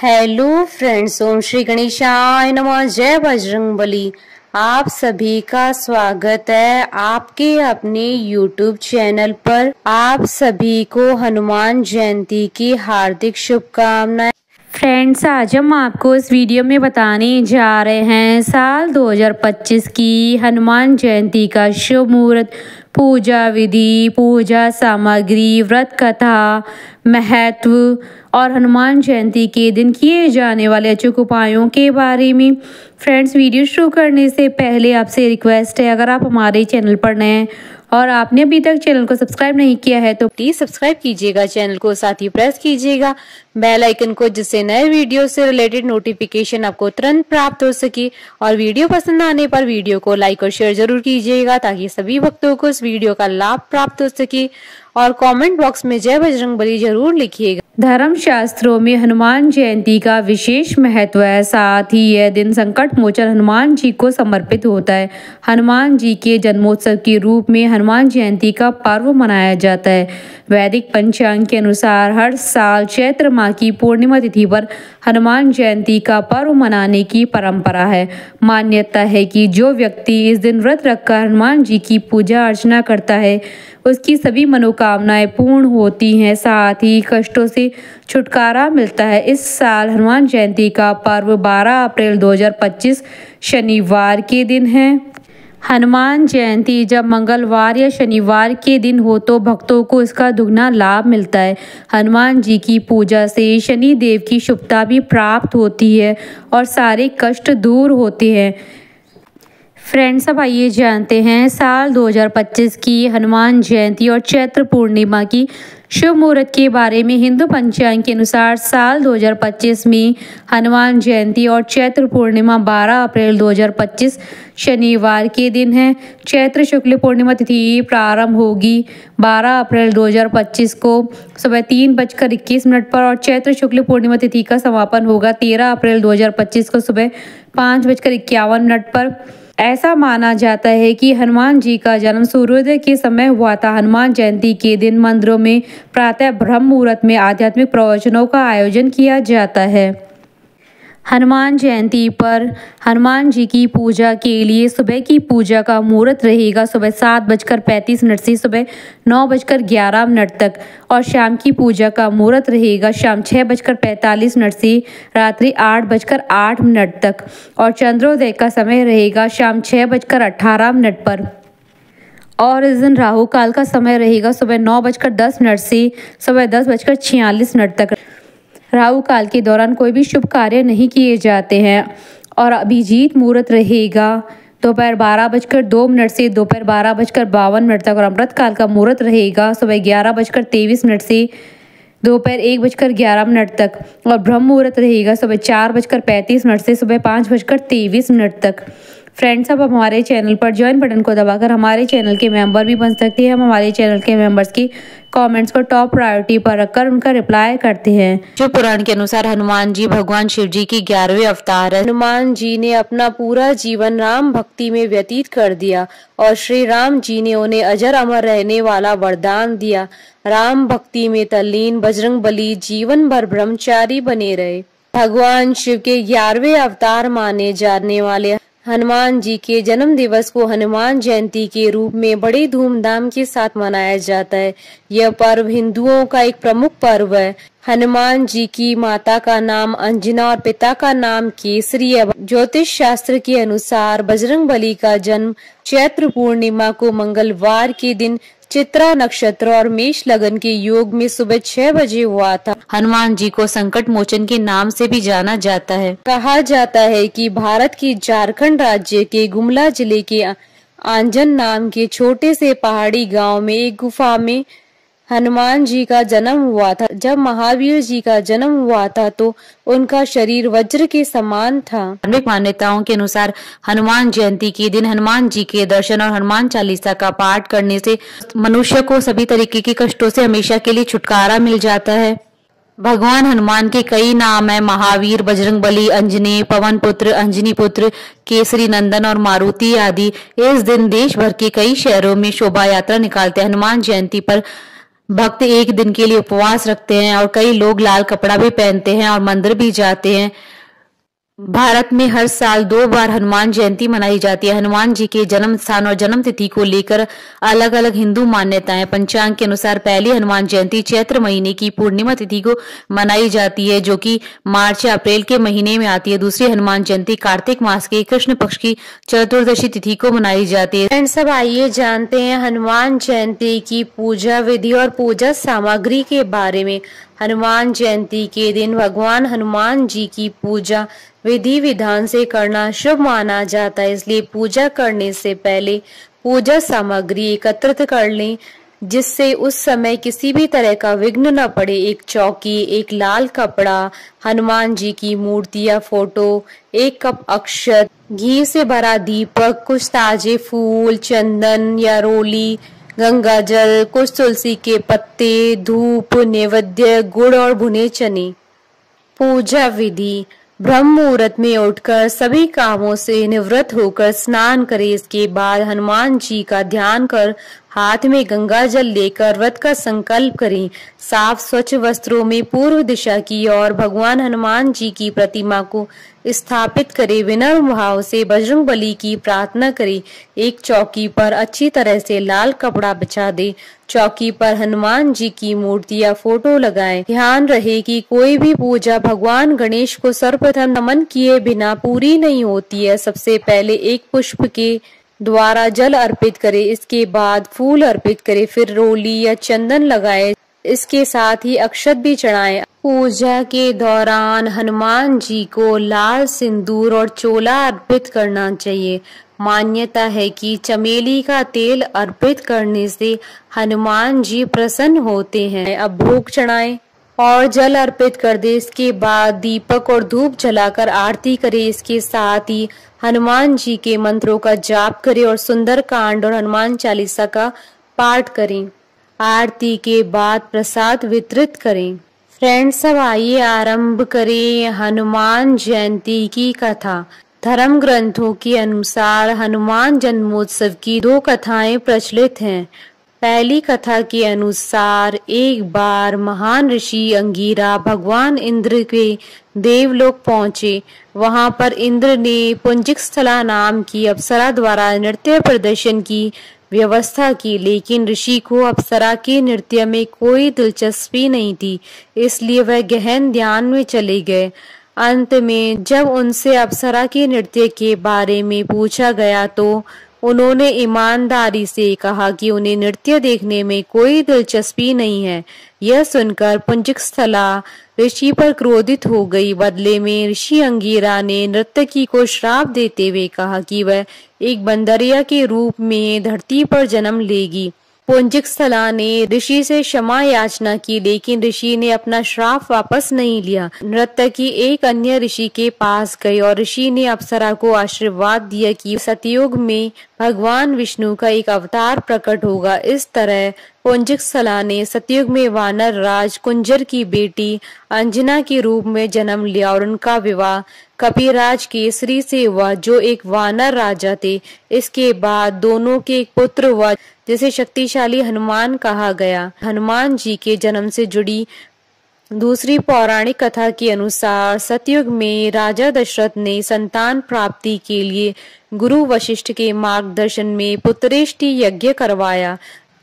Hello friends, ओम श्री गणेशाय नमः। जय बजरंगबली। आप सभी का स्वागत है आपके अपने YouTube चैनल पर। आप सभी को हनुमान जयंती की हार्दिक शुभकामनाएं। फ्रेंड्स, आज हम आपको इस वीडियो में बताने जा रहे हैं साल 2025 की हनुमान जयंती का शुभ मुहूर्त, पूजा विधि, पूजा सामग्री, व्रत कथा, महत्व और हनुमान जयंती के दिन किए जाने वाले अचूक उपायों के बारे में। फ्रेंड्स, वीडियो शुरू करने से पहले आपसे रिक्वेस्ट है, अगर आप हमारे चैनल पर नए हैं और आपने अभी तक चैनल को सब्सक्राइब नहीं किया है तो प्लीज सब्सक्राइब कीजिएगा चैनल को, साथ ही प्रेस कीजिएगा बेल आइकन को, जिससे नए वीडियो से रिलेटेड नोटिफिकेशन आपको तुरंत प्राप्त हो सके। और वीडियो पसंद आने पर वीडियो को लाइक और शेयर जरूर कीजिएगा ताकि सभी भक्तों को इस वीडियो का लाभ प्राप्त हो सके। और कमेंट बॉक्स में जय बजरंगबली जरूर लिखिएगा। धर्म शास्त्रों में हनुमान जयंती का विशेष महत्व है, साथ ही यह दिन संकट मोचन हनुमान जी को समर्पित होता है। हनुमान जी के जन्मोत्सव के रूप में हनुमान जयंती का पर्व मनाया जाता है। वैदिक पंचांग के अनुसार हर साल चैत्र माह की पूर्णिमा तिथि पर हनुमान जयंती का पर्व मनाने की परंपरा है। मान्यता है कि जो व्यक्ति इस दिन व्रत रखकर हनुमान जी की पूजा अर्चना करता है उसकी सभी मनोकामनाएं पूर्ण होती हैं, साथ ही कष्टों से छुटकारा मिलता है। इस साल हनुमान जयंती का पर्व 12 अप्रैल 2025 शनिवार के दिन है। हनुमान जयंती जब मंगलवार या शनिवार के दिन हो तो भक्तों को इसका दुगना लाभ मिलता है। हनुमान जी की पूजा से शनि देव की शुभता भी प्राप्त होती है और सारे कष्ट दूर होते हैं। फ्रेंड्स, अब आइए जानते हैं साल 2025 की हनुमान जयंती और चैत्र पूर्णिमा की शुभ मुहूर्त के बारे में। हिंदू पंचांग के अनुसार साल 2025 में हनुमान जयंती और चैत्र पूर्णिमा 12 अप्रैल 2025 शनिवार के दिन है। चैत्र शुक्ल पूर्णिमा तिथि प्रारंभ होगी 12 अप्रैल 2025 को सुबह 3:21 पर और चैत्र शुक्ल पूर्णिमा तिथि का समापन होगा 13 अप्रैल 2025 को सुबह 5:51 पर। ऐसा माना जाता है कि हनुमान जी का जन्म सूर्योदय के समय हुआ था। हनुमान जयंती के दिन मंदिरों में प्रातः ब्रह्म मुहूर्त में आध्यात्मिक प्रवचनों का आयोजन किया जाता है। हनुमान जयंती पर हनुमान जी की पूजा के लिए सुबह की पूजा का मुहूर्त रहेगा सुबह 7:35 से सुबह 9:11 तक और शाम की पूजा का मुहूर्त रहेगा शाम 6:45 से रात्रि 8:08 तक और चंद्रोदय का समय रहेगा शाम 6:18 पर। और इस दिन राहु काल का समय रहेगा सुबह 9:10 से सुबह 10:46 तक। राहु काल के दौरान कोई भी शुभ कार्य नहीं किए जाते हैं। और अभिजीत मुहूर्त रहेगा दोपहर 12:02 से दोपहर 12:52 तक और अमृत काल का मुहूर्त रहेगा सुबह 11:23 से दोपहर 1:11 तक और ब्रह्म मुहूर्त रहेगा सुबह 4:35 से सुबह 5:23 तक। फ्रेंड्स, अब हमारे चैनल पर ज्वाइन बटन को दबाकर हमारे चैनल के मेंबर भी बन सकते हैं। हम हमारे चैनल के मेंबर्स की कमेंट्स को टॉप प्रायोरिटी पर रखकर उनका रिप्लाई करते हैं। जो पुराण के अनुसार हनुमान जी भगवान शिव जी की 11वें अवतार है। हनुमान जी ने अपना पूरा जीवन राम भक्ति में व्यतीत कर दिया और श्री राम जी ने उन्हें अजर अमर रहने वाला वरदान दिया। राम भक्ति में तल्लीन बजरंगबली जीवन भर ब्रह्मचारी बने रहे। भगवान शिव के 11वें अवतार माने जाने वाले हनुमान जी के जन्म दिवस को हनुमान जयंती के रूप में बड़े धूमधाम के साथ मनाया जाता है। यह पर्व हिंदुओं का एक प्रमुख पर्व है। हनुमान जी की माता का नाम अंजना और पिता का नाम केसरी है। ज्योतिष शास्त्र के अनुसार बजरंगबली का जन्म चैत्र पूर्णिमा को मंगलवार के दिन चित्रा नक्षत्र और मेष लगन के योग में सुबह 6 बजे हुआ था। हनुमान जी को संकट मोचन के नाम से भी जाना जाता है। कहा जाता है कि भारत के झारखंड राज्य के गुमला जिले के आंजन नाम के छोटे से पहाड़ी गांव में एक गुफा में हनुमान जी का जन्म हुआ था। जब महावीर जी का जन्म हुआ था तो उनका शरीर वज्र के समान था। धार्मिक मान्यताओं के अनुसार हनुमान जयंती के दिन हनुमान जी के दर्शन और हनुमान चालीसा का पाठ करने से मनुष्य को सभी तरीके के कष्टों से हमेशा के लिए छुटकारा मिल जाता है। भगवान हनुमान के कई नाम है, महावीर, बजरंगबली, अंजनेय, पवन पुत्र, अंजनी पुत्र, केसरी नंदन और मारुति आदि। इस दिन देश भर के कई शहरों में शोभा यात्रा निकालते हैं। हनुमान जयंती पर भक्त एक दिन के लिए उपवास रखते हैं और कई लोग लाल कपड़ा भी पहनते हैं और मंदिर भी जाते हैं। भारत में हर साल 2 बार हनुमान जयंती मनाई जाती है। हनुमान जी के जन्म स्थान और जन्म तिथि को लेकर अलग अलग हिंदू मान्यताएं। पंचांग के अनुसार पहली हनुमान जयंती चैत्र महीने की पूर्णिमा तिथि को मनाई जाती है, जो कि मार्च या अप्रैल के महीने में आती है। दूसरी हनुमान जयंती कार्तिक मास के कृष्ण पक्ष की चतुर्दशी तिथि को मनाई जाती है। फ्रेंड्स, अब आइए जानते हैं हनुमान जयंती की पूजा विधि और पूजा सामग्री के बारे में। हनुमान जयंती के दिन भगवान हनुमान जी की पूजा विधि विधान से करना शुभ माना जाता है, इसलिए पूजा करने से पहले पूजा सामग्री एकत्रित कर लें, जिससे उस समय किसी भी तरह का विघ्न न पड़े। एक चौकी, एक लाल कपड़ा, हनुमान जी की मूर्ति या फोटो, 1 कप अक्षत, घी से भरा दीपक, कुछ ताजे फूल, चंदन या रोली, गंगा जल, कुछ तुलसी के पत्ते, धूप, नैवेद्य, गुड़ और भुने चने। पूजा विधि: ब्रह्म मुहूर्त में उठकर सभी कामों से निवृत्त होकर स्नान करें। इसके बाद हनुमान जी का ध्यान कर हाथ में गंगा जल लेकर व्रत का संकल्प करें। साफ स्वच्छ वस्त्रों में पूर्व दिशा की ओर भगवान हनुमान जी की प्रतिमा को स्थापित करें। विनम्र भाव से बजरंगबली की प्रार्थना करें। एक चौकी पर अच्छी तरह से लाल कपड़ा बिछा दे। चौकी पर हनुमान जी की मूर्ति या फोटो लगाएं। ध्यान रहे कि कोई भी पूजा भगवान गणेश को सर्वप्रथम नमन किए बिना पूरी नहीं होती है। सबसे पहले एक पुष्प के द्वारा जल अर्पित करें, इसके बाद फूल अर्पित करें, फिर रोली या चंदन लगाएं, इसके साथ ही अक्षत भी चढ़ाएं। पूजा के दौरान हनुमान जी को लाल सिंदूर और चोला अर्पित करना चाहिए। मान्यता है कि चमेली का तेल अर्पित करने से हनुमान जी प्रसन्न होते हैं। अब भोग चढ़ाएं और जल अर्पित कर दे। इसके बाद दीपक और धूप जलाकर आरती करें। इसके साथ ही हनुमान जी के मंत्रों का जाप करें और सुंदर कांड और हनुमान चालीसा का पाठ करें। आरती के बाद प्रसाद वितरित करें। फ्रेंड्स, अब आइए आरंभ करें हनुमान जयंती की कथा। धर्म ग्रंथों के अनुसार हनुमान जन्मोत्सव की 2 कथाएं प्रचलित हैं। पहली कथा के अनुसार एक बार महान ऋषि अंगिरा भगवान इंद्र के देवलोक पहुंचे। वहां पर इंद्र ने पुंजिकस्थला नाम की अप्सरा द्वारा नृत्य प्रदर्शन की व्यवस्था की, लेकिन ऋषि को अप्सरा के नृत्य में कोई दिलचस्पी नहीं थी, इसलिए वह गहन ध्यान में चले गए। अंत में जब उनसे अप्सरा के नृत्य के बारे में पूछा गया तो उन्होंने ईमानदारी से कहा कि उन्हें नृत्य देखने में कोई दिलचस्पी नहीं है। यह सुनकर पुंजिकस्थला ऋषि पर क्रोधित हो गई। बदले में ऋषि अंगिरा ने नर्तकी को श्राप देते हुए कहा कि वह एक बंदरिया के रूप में धरती पर जन्म लेगी। पुंजिकस्थला ने ऋषि से क्षमा याचना की, लेकिन ऋषि ने अपना श्राप वापस नहीं लिया। नर्तकी एक अन्य ऋषि के पास गई और ऋषि ने अप्सरा को आशीर्वाद दिया कि सतयुग में भगवान विष्णु का एक अवतार प्रकट होगा। इस तरह पुंजिकस्थला ने सतयुग में वानर राज कुंजर की बेटी अंजना के रूप में जन्म लिया और उनका विवाह कपिराज केसरी से हुआ, जो एक वानर राजा थे। इसके बाद दोनों के एक पुत्र हुआ, जिसे शक्तिशाली हनुमान कहा गया। हनुमान जी के जन्म से जुड़ी दूसरी पौराणिक कथा के अनुसार सतयुग में राजा दशरथ ने संतान प्राप्ति के लिए गुरु वशिष्ठ के मार्गदर्शन में पुत्रेष्टि यज्ञ करवाया,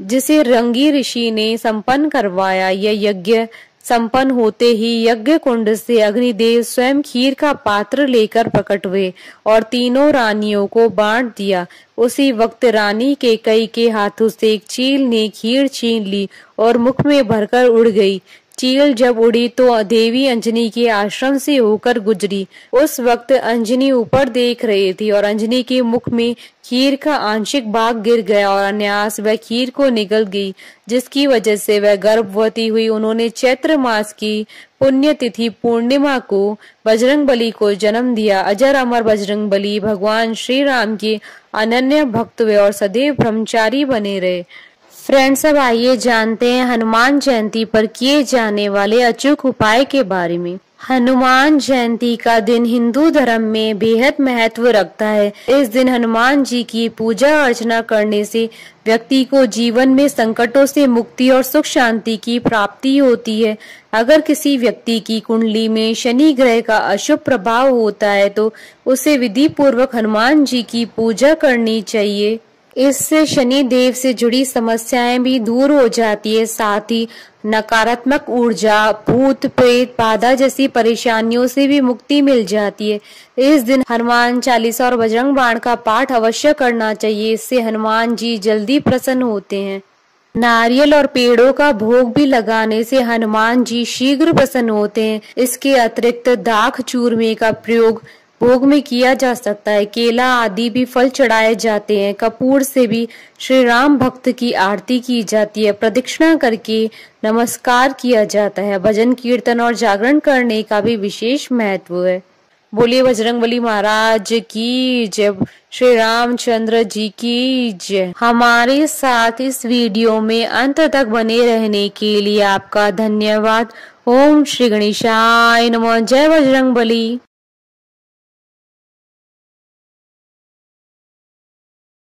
जिसे रंगी ऋषि ने संपन्न करवाया। यह यज्ञ संपन्न होते ही यज्ञ कुंड से अग्निदेव स्वयं खीर का पात्र लेकर प्रकट हुए और तीनों रानियों को बांट दिया। उसी वक्त रानी के कई के हाथों से एक चील ने खीर छीन ली और मुख में भरकर उड़ गई। चील जब उड़ी तो देवी अंजनी के आश्रम से होकर गुजरी। उस वक्त अंजनी ऊपर देख रही थी और अंजनी के मुख में खीर का आंशिक भाग गिर गया और अनायास वह खीर को निगल गई, जिसकी वजह से वह गर्भवती हुई। उन्होंने चैत्र मास की पुण्यतिथि पूर्णिमा को बजरंगबली को जन्म दिया। अजर अमर बजरंगबली भगवान श्री राम के अनन्य भक्त हुए और सदैव ब्रह्मचारी बने रहे। फ्रेंड्स, अब आइए जानते हैं हनुमान जयंती पर किए जाने वाले अचूक उपाय के बारे में। हनुमान जयंती का दिन हिंदू धर्म में बेहद महत्व रखता है। इस दिन हनुमान जी की पूजा अर्चना करने से व्यक्ति को जीवन में संकटों से मुक्ति और सुख शांति की प्राप्ति होती है। अगर किसी व्यक्ति की कुंडली में शनि ग्रह का अशुभ प्रभाव होता है तो उसे विधि पूर्वक हनुमान जी की पूजा करनी चाहिए। इससे शनि देव से जुड़ी समस्याएं भी दूर हो जाती है। साथ ही नकारात्मक ऊर्जा, भूत प्रेत बाधा जैसी परेशानियों से भी मुक्ति मिल जाती है। इस दिन हनुमान चालीसा और बजरंग बाण का पाठ अवश्य करना चाहिए। इससे हनुमान जी जल्दी प्रसन्न होते हैं। नारियल और पेड़ों का भोग भी लगाने से हनुमान जी शीघ्र प्रसन्न होते हैं। इसके अतिरिक्त दाख चूरमे का प्रयोग भोग में किया जा सकता है। केला आदि भी फल चढ़ाए जाते हैं। कपूर से भी श्री राम भक्त की आरती की जाती है। प्रदक्षिणा करके नमस्कार किया जाता है। भजन कीर्तन और जागरण करने का भी विशेष महत्व है। बोलिए बजरंगबली महाराज की जय, श्री रामचंद्र जी की जय। हमारे साथ इस वीडियो में अंत तक बने रहने के लिए आपका धन्यवाद। ओम श्री गणेशाय नमः। जय बजरंगबली।